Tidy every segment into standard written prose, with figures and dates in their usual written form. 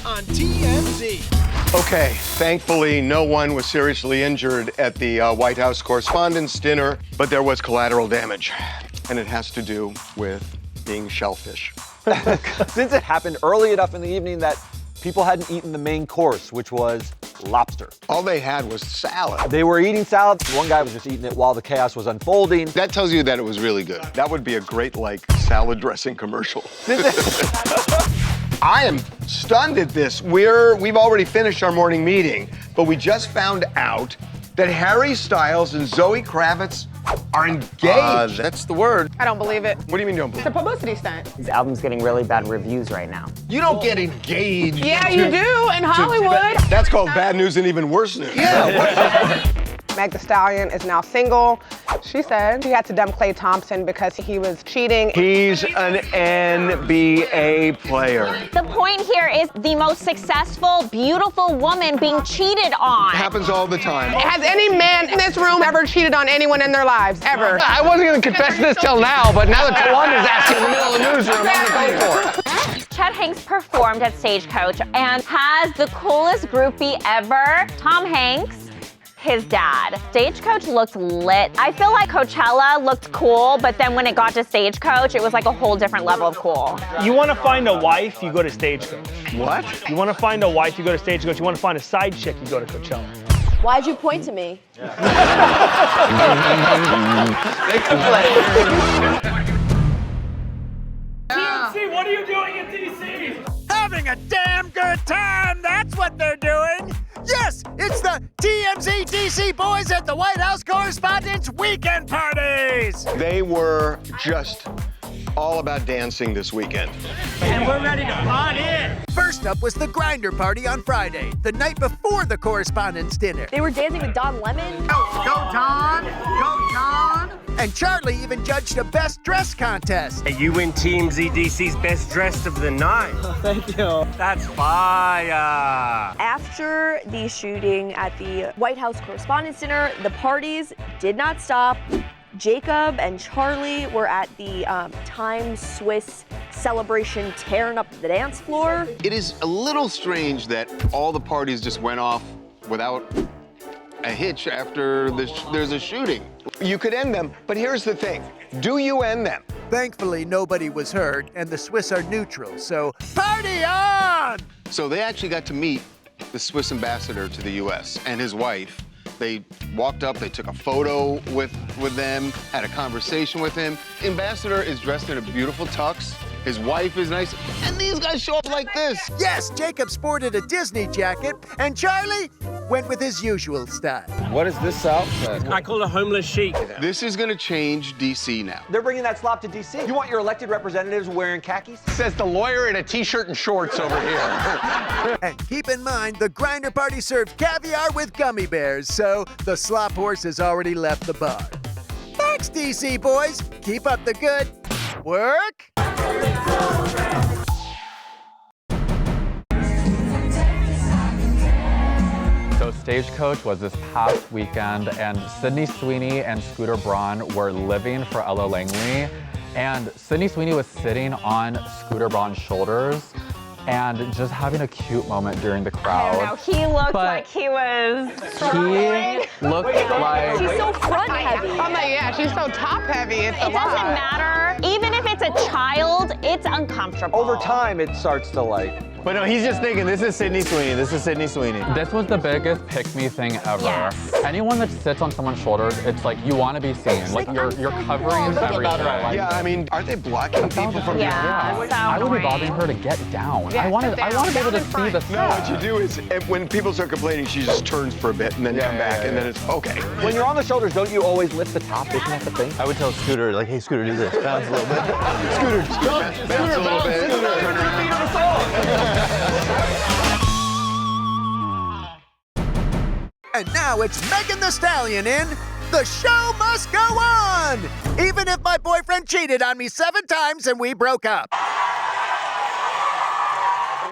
on TMZ. Okay, thankfully no one was seriously injured at the White House Correspondents Dinner, but there was collateral damage, and it has to do with being shellfish. Since it happened early enough in the evening that people hadn't eaten the main course, which was lobster. All they had was salad. They were eating salad. One guy was just eating it while the chaos was unfolding. That tells you that it was really good. That would be a great, salad dressing commercial. I am stunned at this. We've already finished our morning meeting, but we just found out that Harry Styles and Zoe Kravitz are engaged. That's the word. I don't believe it. What do you mean you don't believe It's a publicity stunt. His album's getting really bad reviews right now. You don't get engaged. Yeah, you do in Hollywood. That's called bad news and even worse news. Yeah. Meg Thee Stallion is now single. She said she had to dump Klay Thompson because he was cheating. He's an NBA player. The point here is the most successful, beautiful woman being cheated on. It happens all the time. Has any man in this room ever cheated on anyone in their lives, ever? I wasn't going to confess this till now, but now that Tawanda's asking in the middle of the newsroom, I'm going to go for it. Chet Hanks performed at Stagecoach and has the coolest groupie ever, Tom Hanks, his dad. Stagecoach looked lit. I feel like Coachella looked cool, but then when it got to Stagecoach, it was like a whole different level of cool. You want to find a wife, you go to Stagecoach. What? You want to find a wife, you go to Stagecoach. You want to find a side chick, you go to Coachella. Why'd you point to me? They complain. DC, what are you doing in DC? Having a damn good time, that's what they're doing. Yes, it's the TMZ DC boys at the White House Correspondents Weekend Parties. They were just all about dancing this weekend. And we're ready to pod in. First up was the Grinder Party on Friday, the night before the Correspondents Dinner. They were dancing with Don Lemon. Go Don! Go Don! And Charlie even judged a best dress contest. You win Team ZDC's best dressed of the night. Thank you. That's fire. After the shooting at the White House Correspondents Dinner, the parties did not stop. Jacob and Charlie were at the Times Swiss celebration tearing up the dance floor. It is a little strange that all the parties just went off without a hitch after there's a shooting. You could end them, but here's the thing. Do you end them? Thankfully, nobody was hurt, and the Swiss are neutral, so party on! So they actually got to meet the Swiss ambassador to the U.S. and his wife. They walked up, they took a photo with them, had a conversation with him. The ambassador is dressed in a beautiful tux. His wife is nice, and these guys show up like this. Yes, Jacob sported a Disney jacket, and Charlie went with his usual style. What is this outfit? I call it a homeless chic. This is gonna change D.C. now. They're bringing that slop to DC. You want your elected representatives wearing khakis? Says the lawyer in a t-shirt and shorts over here. And keep in mind, the Grinder Party served caviar with gummy bears, so the slop horse has already left the bar. Thanks, DC boys. Keep up the good work. So Stagecoach was this past weekend, and Sweeney and Scooter Braun were living for Ella Langley. And Sweeney was sitting on Scooter Braun's shoulders and just having a cute moment during the crowd. I don't know, he looked like he was He looked like... She's so front heavy. I'm like, yeah, she's so top heavy. It's a It lot. doesn't matter. Even if it's a child, it's uncomfortable. Over time, it starts to like... But no, he's just thinking, this is Sydney Sweeney, this is Sydney Sweeney. This was the biggest pick-me thing ever. Yes. Anyone that sits on someone's shoulders, it's like you want to be seen. Like you're covering everything. Yeah, I mean, aren't they blocking people from Yeah, so I would be annoying. bothering her to get down. Yeah, I want sit to down. be able to Down in see front. the No, stuff. what you do is, when people start complaining, she just turns for a bit and then come back, and then it's okay. When you're on the shoulders, don't you always lift the top? Isn't that the thing? I would tell Scooter, like, hey, Scooter, do this. Bounce a little bit. Scooter, bounce a little bit. And now it's Megan Thee Stallion in The Show Must Go On! Even if my boyfriend cheated on me 7 times and we broke up.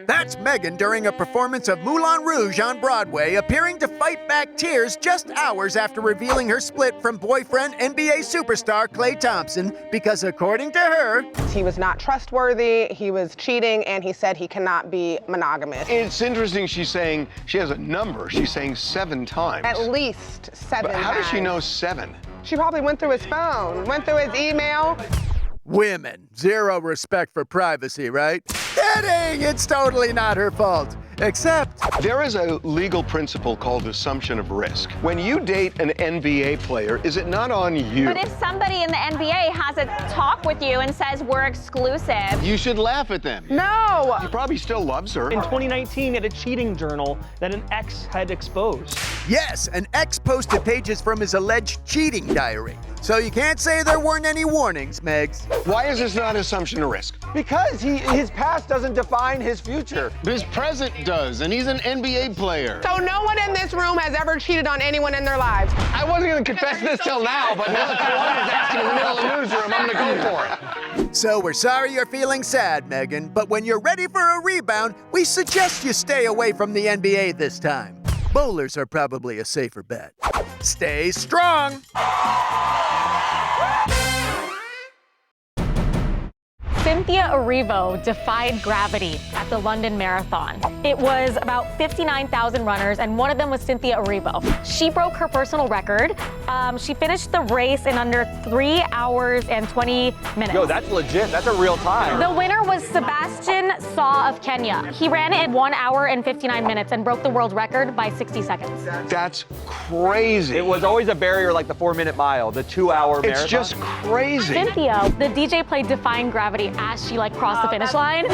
That's Megan during a performance of Moulin Rouge on Broadway, appearing to fight back tears just hours after revealing her split from boyfriend NBA superstar Klay Thompson because, according to her, he was not trustworthy, he was cheating, and he said he cannot be monogamous. It's interesting she's saying she has a number. She's saying 7 times. At least 7 But how times. does she know 7? She probably went through his phone, went through his email. women, zero respect for privacy, right? Kidding! It's totally not her fault. Except, there is a legal principle called assumption of risk. When you date an NBA player, is it not on you? But if somebody in the NBA has a talk with you and says we're exclusive, you should laugh at them. No! He probably still loves her. In 2019, at a cheating journal that an ex had exposed. yes, an ex posted pages from his alleged cheating diary. So you can't say there weren't any warnings, Megs. Why is this not assumption of risk? Because his past doesn't define his future. But his present does, and he's an NBA player. So no one in this room has ever cheated on anyone in their lives. I wasn't going to confess this till now, but now that Kawan is asking in the middle of the newsroom, I'm going to go for it. So we're sorry you're feeling sad, Megan, but when you're ready for a rebound, we suggest you stay away from the NBA this time. Bowlers are probably a safer bet. Stay strong! Cynthia Erivo defied gravity at the London Marathon. It was about 59,000 runners, and one of them was Cynthia Erivo. She broke her personal record. She finished the race in under 3 hours and 20 minutes. Yo, that's legit. That's a real time. The winner was Sebastian Saw of Kenya. He ran it in 1 hour and 59 minutes and broke the world record by 60 seconds. That's crazy. It was always a barrier like the 4-minute mile, the 2-hour marathon. It's just crazy. Cynthia, the DJ played Defying Gravity as she crossed the finish line.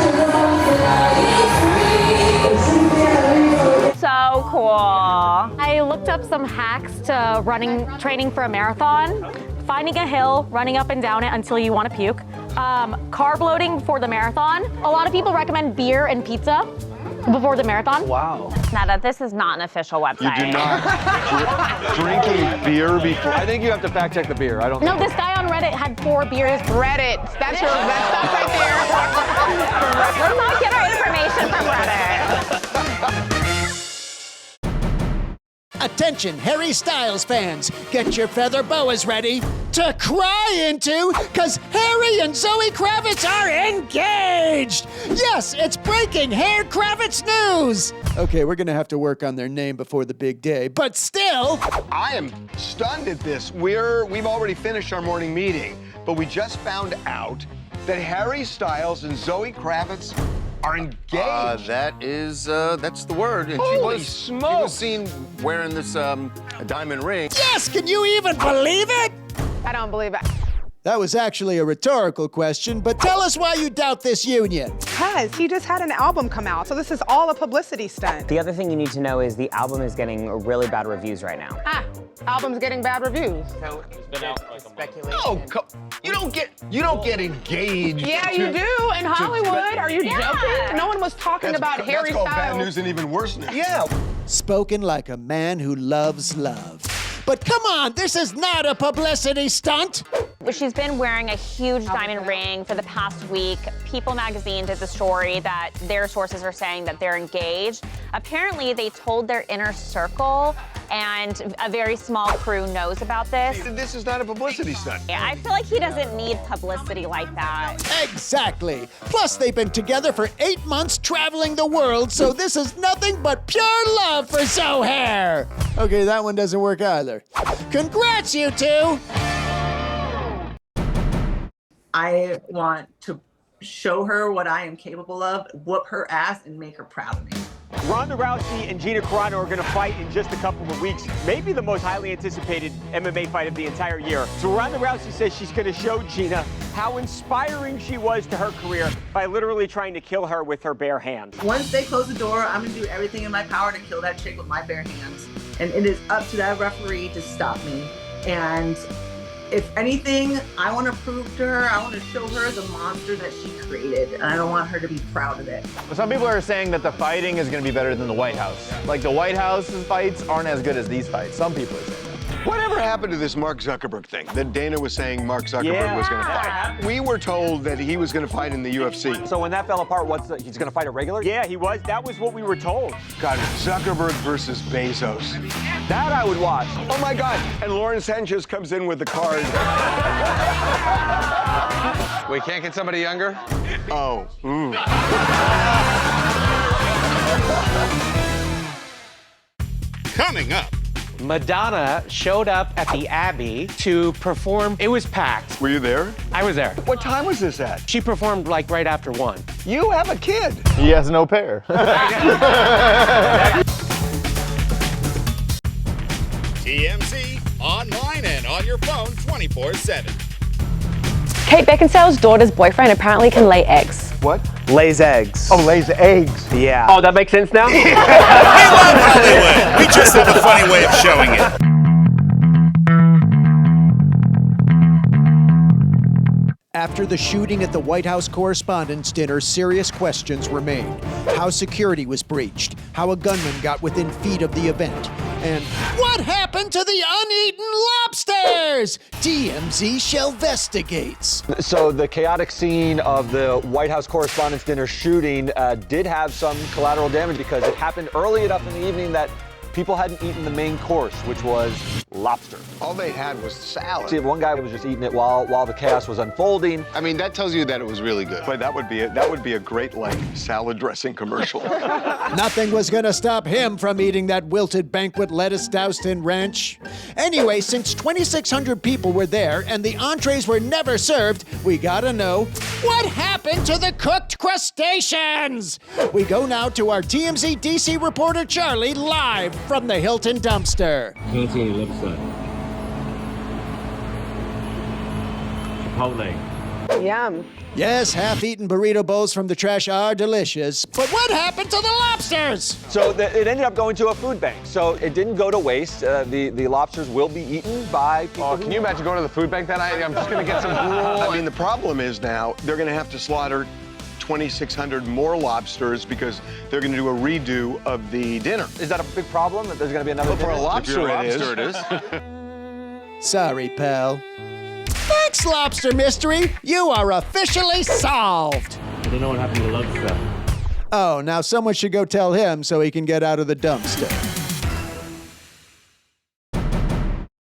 so cool. I looked up some hacks to training for a marathon. Finding a hill, running up and down it until you want to puke. Carb loading for the marathon. A lot of people recommend beer and pizza before the marathon. Wow. Nada, this is not an official website. You do not drinking beer before. I think you have to fact check the beer. I don't No, know. this guy on Reddit had 4 beers. Reddit, that's stuff right there. Let's not get our information from Reddit. Attention, Harry Styles fans, get your feather boas ready to cry into, because Harry and Zoe Kravitz are engaged! Yes, it's breaking Hair Kravitz news! Okay, we're gonna have to work on their name before the big day, but still... I am stunned at this. We've already finished our morning meeting, but we just found out that Harry Styles and Zoe Kravitz are engaged. That's the word. And Holy she was smokes. seen wearing this diamond ring. Yes, can you even believe it? I don't believe it. That was actually a rhetorical question, but tell us why you doubt this union. Because he just had an album come out, so this is all a publicity stunt. The other thing you need to know is the album is getting really bad reviews right now. Album's getting bad reviews. So it's been out like speculation. No, you don't get engaged. Yeah, you do in Hollywood. Are you joking? No one was talking about Harry That's called bad Styles. news and even worse news. Yeah. Spoken like a man who loves love. But come on, this is not a publicity stunt. She's been wearing a huge diamond ring for the past week. People magazine did the story that their sources are saying that they're engaged. Apparently, they told their inner circle, and a very small crew knows about this. This is not a publicity stunt. Yeah, I feel like he doesn't need publicity like that. Exactly. Plus, they've been together for 8 months traveling the world, so this is nothing but pure love for Zohair. Okay, that one doesn't work either. Congrats, you two! I want to show her what I am capable of, whoop her ass, and make her proud of me. Ronda Rousey and Gina Carano are going to fight in just a couple of weeks. Maybe the most highly anticipated MMA fight of the entire year. So Ronda Rousey says she's going to show Gina how inspiring she was to her career by literally trying to kill her with her bare hands. Once they close the door, I'm going to do everything in my power to kill that chick with my bare hands. And it is up to that referee to stop me. And if anything, I want to prove to her, I want to show her the monster that she created, and I don't want her to be proud of it. Some people are saying that the fighting is going to be better than the White House. Like the White House's fights aren't as good as these fights. Some people are saying that. Whatever happened to this Mark Zuckerberg thing that Dana was saying Mark Zuckerberg was going to fight? We were told that he was going to fight in the UFC. So when that fell apart, he's going to fight a regular? Yeah, he was. That was what we were told. God, Zuckerberg versus Bezos. That I would watch. Oh my God! And Lauren Sanchez comes in with the card. We can't get somebody younger? Oh. Coming up. Madonna showed up at the Abbey to perform. It was packed. Were you there? I was there. What time was this at? She performed like right after 1. You have a kid. He has no pair. TMZ, online and on your phone 24/7. Kate Beckinsale's daughter's boyfriend apparently can lay eggs. What? Lays eggs. Oh, lays eggs. Yeah. Oh, that makes sense now? We love Hollywood. We just have a funny way of showing it. After the shooting at the White House Correspondents Dinner, serious questions remain. How security was breached, how a gunman got within feet of the event, and what happened to the uneaten lobsters? TMZ Shelvestigates. So the chaotic scene of the White House Correspondents Dinner shooting did have some collateral damage because it happened early enough in the evening that people hadn't eaten the main course, which was lobster. All they had was salad. See, one guy was just eating it while the chaos was unfolding. I mean, that tells you that it was really good. But that would be a great like salad dressing commercial. Nothing was gonna stop him from eating that wilted banquet lettuce doused in ranch. Anyway, since 2,600 people were there and the entrees were never served, we gotta know, what happened to the cooked crustaceans? We go now to our TMZ DC reporter Charlie live from the Hilton dumpster. Can't see any left side. Chipotle. Yum. Yes, half-eaten burrito bowls from the trash are delicious, but what happened to the lobsters? So it ended up going to a food bank. So it didn't go to waste. The lobsters will be eaten by people. Oh, can you imagine going to the food bank that night? I'm just going to get some gruel. I mean, the problem is now they're going to have to slaughter 2,600 more lobsters because they're going to do a redo of the dinner. Is that a big problem that there's going to be another For a dinner? lobster, it is. Sorry, pal. Thanks, Lobster Mystery. You are officially solved. I don't know what happened to the lobster. Oh, now someone should go tell him so he can get out of the dumpster.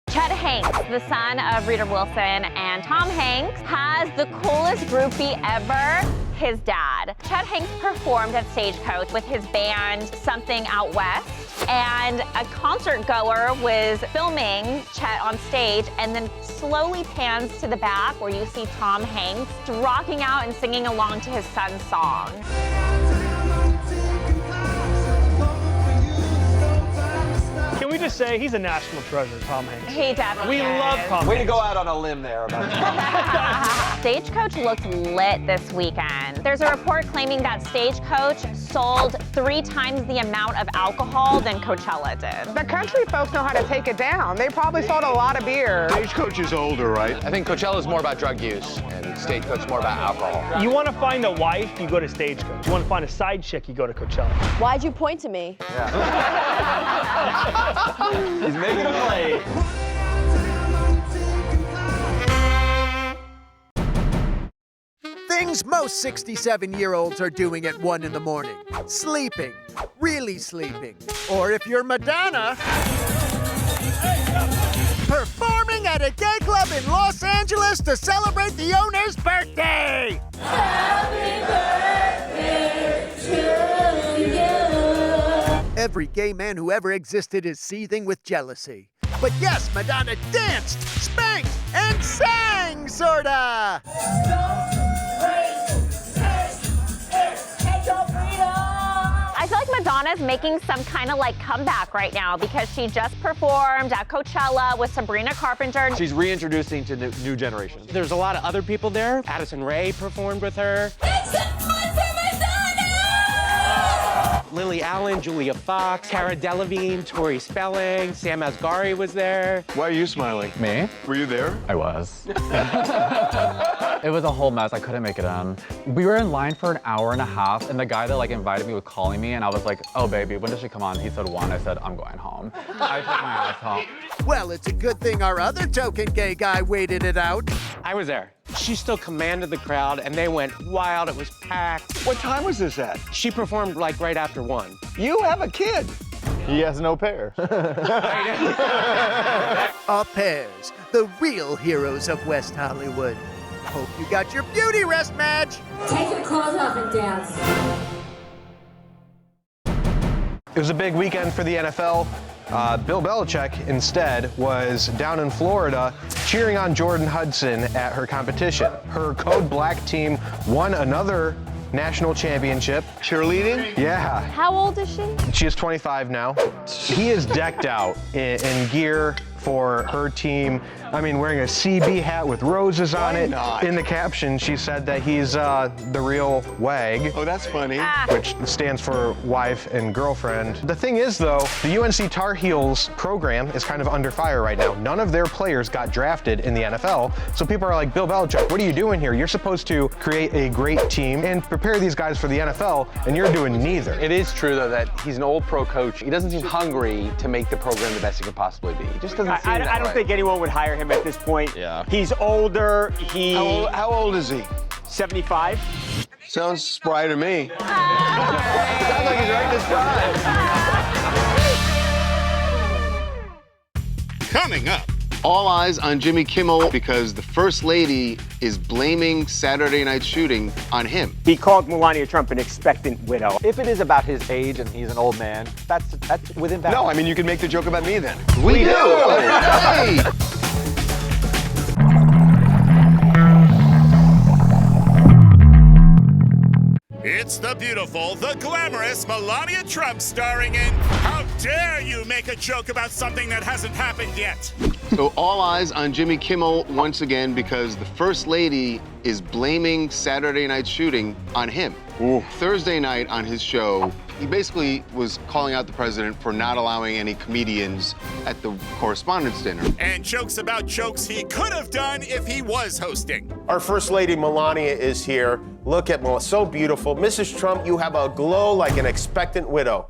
Chet Hanks, the son of Rita Wilson and Tom Hanks, has the coolest groupie ever, his dad. Chet Hanks performed at Stagecoach with his band Something Out West, and a concert goer was filming Chet on stage and then slowly pans to the back where you see Tom Hanks rocking out and singing along to his son's song. Can we just say he's a national treasure, Tom Hanks? He definitely We is. love Tom Way to Hanks. go out on a limb there about that. Stagecoach looked lit this weekend. There's a report claiming that Stagecoach sold 3 times the amount of alcohol than Coachella did. The country folks know how to take it down. They probably sold a lot of beer. Stagecoach is older, right? I think Coachella is more about drug use and Stagecoach is more about alcohol. You want to find a wife, you go to Stagecoach. You want to find a side chick, you go to Coachella. Why'd you point to me? He's making a play. Things most 67-year-olds are doing at 1 in the morning. Sleeping. Really sleeping. Or if you're Madonna, performing at a gay club in Los Angeles to celebrate the owner's birthday. Happy birthday to you. Every gay man who ever existed is seething with jealousy. But yes, Madonna danced, spanked, and sang, sorta. I feel like Madonna's making some kind of like comeback right now because she just performed at Coachella with Sabrina Carpenter. She's reintroducing to new generations. There's a lot of other people there. Addison Rae performed with her. Lily Allen, Julia Fox, Cara Delevingne, Tori Spelling, Sam Asghari was there. Why are you smiling? Me? Were you there? I was. It was a whole mess. I couldn't make it in. We were in line for an hour and a half, and the guy that like invited me was calling me, and I was like, oh baby, when does she come on? He said 1. I said, I'm going home. I took my ass home. Well, it's a good thing our other token gay guy waited it out. I was there. She still commanded the crowd, and they went wild. It was packed. What time was this at? She performed like right after 1. You have a kid. He has no pair. Au pairs, the real heroes of West Hollywood. Hope you got your beauty rest, Madge. Take your clothes off and dance. It was a big weekend for the NFL. Bill Belichick, instead, was down in Florida cheering on Jordan Hudson at her competition. Her Code Black team won another national championship. Cheerleading? Yeah. How old is she? She is 25 now. He is decked out in gear for her team. I mean, wearing a CB hat with roses on it. not? In the caption, she said that he's the real WAG. Oh, that's funny. Which stands for wife and girlfriend. The thing is, though, the UNC Tar Heels program is kind of under fire right now. None of their players got drafted in the NFL, so people are like, Bill Belichick, what are you doing here? You're supposed to create a great team and prepare these guys for the NFL, and you're doing neither. It is true, though, that he's an old pro coach. He doesn't seem hungry to make the program the best he could possibly be. He just doesn't seem that I don't way. think anyone would hire him at this point. Yeah. He's older. How old is he? 75. Sounds spry to me. Sounds like he's right in his prime. Coming up. All eyes on Jimmy Kimmel because the First Lady is blaming Saturday night's shooting on him. He called Melania Trump an expectant widow. If it is about his age and he's an old man, that's within bounds. No, I mean, you can make the joke about me then. We do! Hey! It's the beautiful, the glamorous Melania Trump starring in How Dare You Make a Joke About Something That Hasn't Happened Yet. So all eyes on Jimmy Kimmel once again because the First Lady is blaming Saturday night's shooting on him. Ooh. Thursday night on his show, he basically was calling out the president for not allowing any comedians at the Correspondents' Dinner. And jokes about jokes he could have done if he was hosting. Our First Lady Melania is here. Look at Melania, so beautiful. Mrs. Trump, you have a glow like an expectant widow.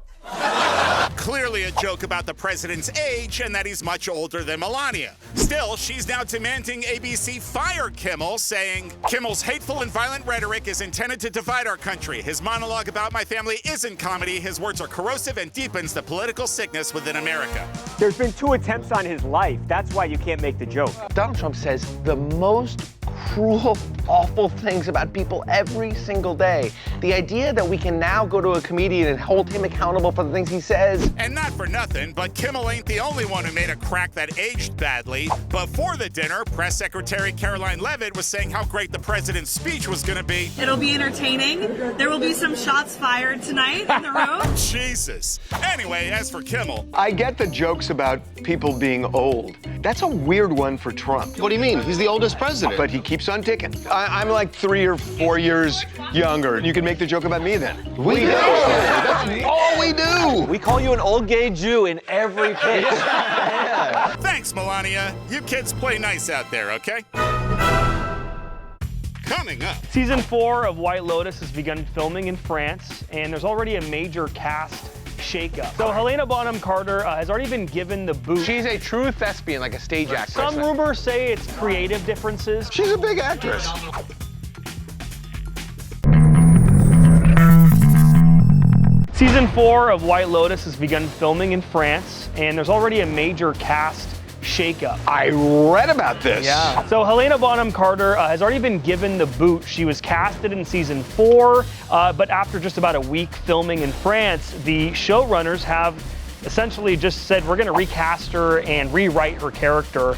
Clearly a joke about the president's age and that he's much older than Melania. Still, she's now demanding ABC fire Kimmel, saying, Kimmel's hateful and violent rhetoric is intended to divide our country. His monologue about my family isn't comedy. His words are corrosive and deepens the political sickness within America. There's been 2 attempts on his life. That's why you can't make the joke. Donald Trump says the most cruel, awful things about people every single day. The idea that we can now go to a comedian and hold him accountable for the things he says. And not for nothing, but Kimmel ain't the only one who made a crack that aged badly. Before the dinner, Press Secretary Caroline Leavitt was saying how great the president's speech was going to be. It'll be entertaining. There will be some shots fired tonight in the room. Jesus. Anyway, as for Kimmel. I get the jokes about people being old. That's a weird one for Trump. What do you mean? He's the oldest president. But he keeps on ticking. I'm like 3 or 4 years younger. You can make the joke about me then. We do. That's all we do. We call you an old gay Jew in every pitch. Thanks, Melania. You kids play nice out there, okay? Coming up. Season 4 of White Lotus has begun filming in France, and there's already a major cast shakeup. So Helena Bonham Carter has already been given the boot. She's a true thespian, like a stage actress. Some rumors say it's creative differences. She's a big actress. Season 4 of White Lotus has begun filming in France, and there's already a major cast shakeup. I read about this. Yeah. So Helena Bonham Carter has already been given the boot. She was casted in season 4, but after just about a week filming in France, the showrunners have essentially just said, we're going to recast her and rewrite her character.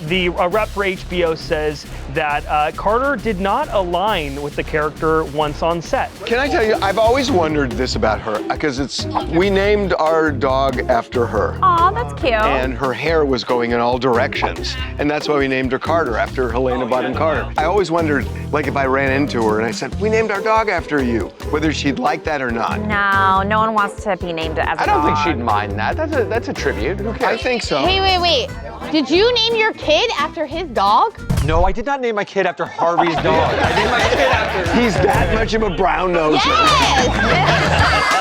The rep for HBO says that Carter did not align with the character once on set. Can I tell you, I've always wondered this about her, because we named our dog after her. Aw, that's cute. And her hair was going in all directions. And that's why we named her Carter, after Helena Bonham Carter. I always wondered, like if I ran into her and I said, we named our dog after you, whether she'd like that or not. No, no one wants to be named as a I don't think dog. she'd mind that. That's a tribute. Who cares? I think so. Wait. Did you name your kid after his dog? No, I did not name my kid after Harvey's dog. I named my kid after. He's that much of a brown noser. Yes!